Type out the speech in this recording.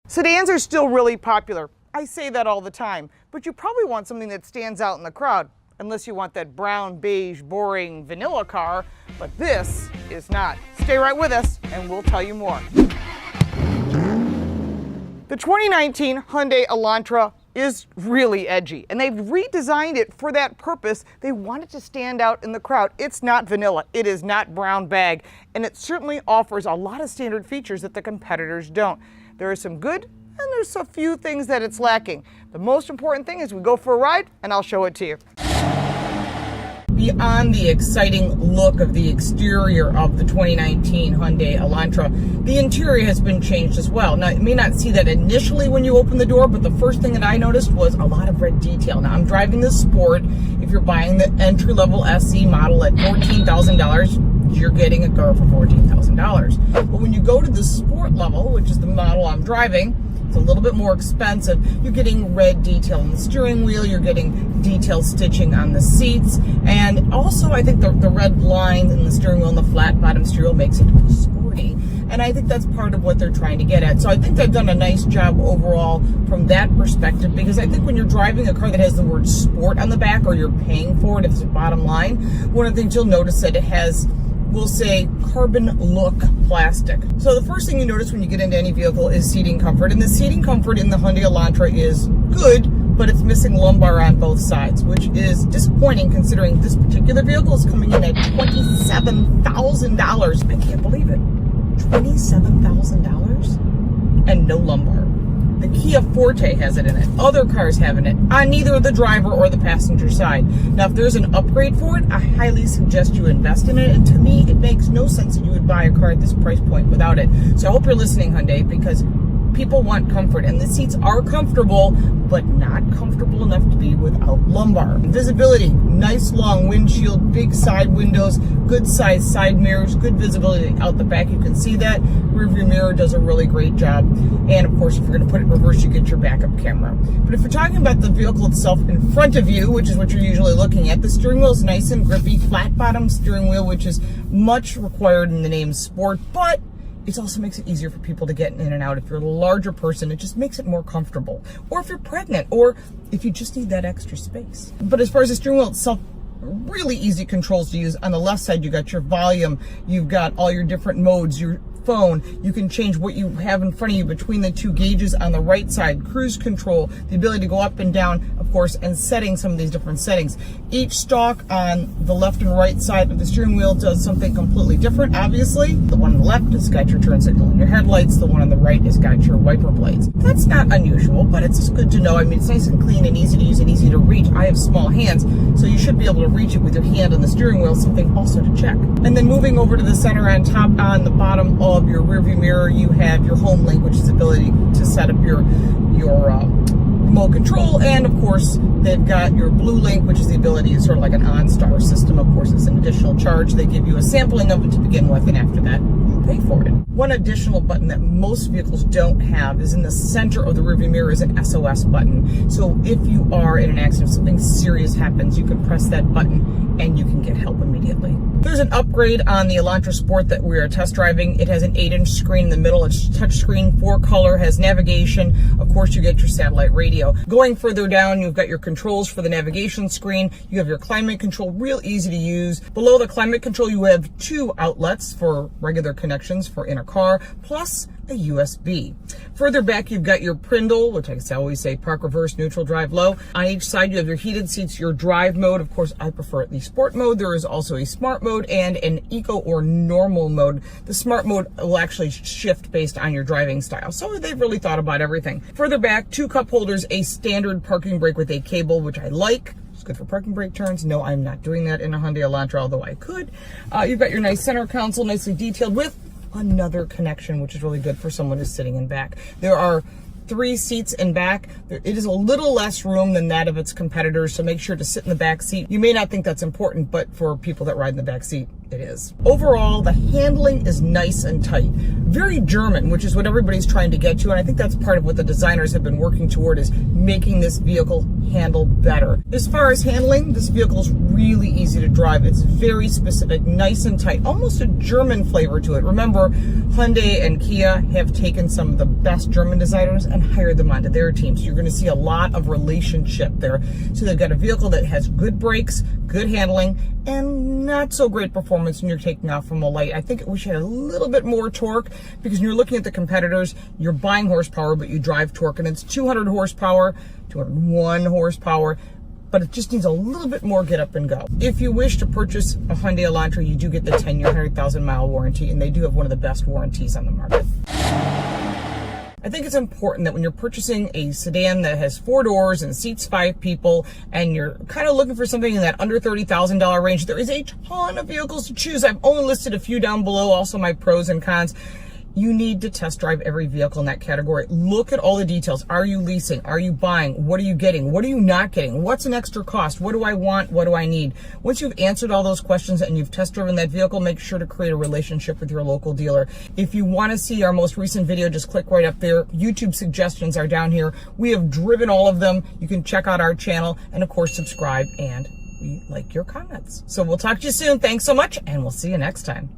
Sedans are still really popular. I say that all the time, but you probably want something that stands out in the crowd, unless you want that brown, beige, boring vanilla car, but this is not. Stay right with us and we'll tell you more. The 2019 Hyundai Elantra is really edgy, and they've redesigned it for that purpose. They want it to stand out in the crowd. It's not vanilla, it is not brown bag, and it certainly offers a lot of standard features that the competitors don't. There are some good, and there's a few things that it's lacking. The most important thing is we go for a ride, and I'll show it to you. Beyond the exciting look of the exterior of the 2019 Hyundai Elantra, the interior has been changed as well. Now, you may not see that initially when you open the door, but the first thing that I noticed was a lot of red detail. Now, I'm driving the Sport. If you're buying the entry-level SE model at $14,000, you're getting a car for $14,000. But when you go to the Sport level, which is the model I'm driving, it's a little bit more expensive. You're getting red detail on the steering wheel, you're getting detailed stitching on the seats, and also I think the red line in the steering wheel and the flat bottom steering wheel makes it sporty. And I think that's part of what they're trying to get at. So I think they've done a nice job overall from that perspective, because I think when you're driving a car that has the word sport on the back, or you're paying for it, if it's a bottom line, one of the things you'll notice that it has, we'll say, carbon look plastic. So the first thing you notice when you get into any vehicle is seating comfort. And the seating comfort in the Hyundai Elantra is good, but it's missing lumbar on both sides, which is disappointing considering this particular vehicle is coming in at $27,000. I can't believe it. $27,000 and no lumbar. The Kia Forte has it in it. Other cars have it on neither the driver or the passenger side. Now, if there's an upgrade for it, I highly suggest you invest in it. And to me, it makes no sense that you would buy a car at this price point without it. So I hope you're listening, Hyundai, because people want comfort, and the seats are comfortable, but not comfortable enough to be without lumbar. Visibility, nice long windshield, big side windows, good size side mirrors, good visibility out the back. You can see that. Rear view mirror does a really great job. And of course, if you're going to put it in reverse, you get your backup camera. But if you're talking about the vehicle itself in front of you, which is what you're usually looking at, the steering wheel is nice and grippy, flat bottom steering wheel, which is much required in the name Sport, but it also makes it easier for people to get in and out. If you're a larger person, it just makes it more comfortable. Or if you're pregnant, or if you just need that extra space. But as far as the steering wheel itself, really easy controls to use. On the left side, you got your volume, you've got all your different modes, your phone. You can change what you have in front of you between the two gauges on the right side, cruise control, the ability to go up and down, of course, and setting some of these different settings. Each stalk on the left and right side of the steering wheel does something completely different, obviously. The one on the left has got your turn signal and your headlights. The one on the right has got your wiper blades. That's not unusual, but it's just good to know. I mean, it's nice and clean and easy to use and easy to reach. I have small hands, so you should be able to reach it with your hand on the steering wheel, something also to check. And then moving over to the center on top, on the bottom of your rear view mirror, you have your home link, which is the ability to set up your remote control, and of course they've got your blue link, which is the ability, is sort of like an OnStar system. Of course, it's an additional charge. They give you a sampling of it to begin with, and after that you pay for it. One additional button that most vehicles don't have is in the center of the rearview mirror is an SOS button. So if you are in an accident, if something serious happens, you can press that button and you can get help immediately. There's an upgrade on the Elantra Sport that we are test driving. It has an 8-inch screen in the middle. It's touchscreen, 4-color, has navigation. Of course, you get your satellite radio. Going further down, you've got your controls for the navigation screen. You have your climate control, real easy to use. Below the climate control, you have 2 outlets for regular connections for in a car, plus a USB. Further back, you've got your Prindle, which I always say park, reverse, neutral, drive, low. On each side, you have your heated seats, your drive mode. Of course, I prefer the sport mode. There is also a smart mode and an eco or normal mode. The smart mode will actually shift based on your driving style. So they've really thought about everything. Further back, 2 cup holders, a standard parking brake with a cable, which I like. It's good for parking brake turns. No, I'm not doing that in a Hyundai Elantra, although I could. You've got your nice center console, nicely detailed with another connection, which is really good for someone who's sitting in back. There are 3 seats in back. It is a little less room than that of its competitors, so make sure to sit in the back seat. You may not think that's important, but for people that ride in the back seat, it is. Overall, the handling is nice and tight. Very German, which is what everybody's trying to get to, and I think that's part of what the designers have been working toward, is making this vehicle handle better. As far as handling, this vehicle is really easy to drive. It's very specific, nice and tight, almost a German flavor to it. Remember, Hyundai and Kia have taken some of the best German designers and hired them onto their team, so you're going to see a lot of relationship there. So they've got a vehicle that has good brakes, good handling, and not so great performance when you're taking off from a light. I think it wish it had a little bit more torque, because when you're looking at the competitors, you're buying horsepower, but you drive torque, and it's 200 horsepower, 201 horsepower, but it just needs a little bit more get up and go. If you wish to purchase a Hyundai Elantra, you do get the 10-year, 100,000-mile warranty, and they do have one of the best warranties on the market. I think it's important that when you're purchasing a sedan that has 4 doors and seats 5 people, and you're kind of looking for something in that under $30,000 range, there is a ton of vehicles to choose. I've only listed a few down below, also my pros and cons. You need to test drive every vehicle in that category. Look at all the details. Are you leasing? Are you buying? What are you getting? What are you not getting? What's an extra cost? What do I want? What do I need? Once you've answered all those questions and you've test driven that vehicle, make sure to create a relationship with your local dealer. If you want to see our most recent video, just click right up there. YouTube suggestions are down here. We have driven all of them. You can check out our channel, and of course subscribe, and we like your comments. So we'll talk to you soon. Thanks so much, and we'll see you next time.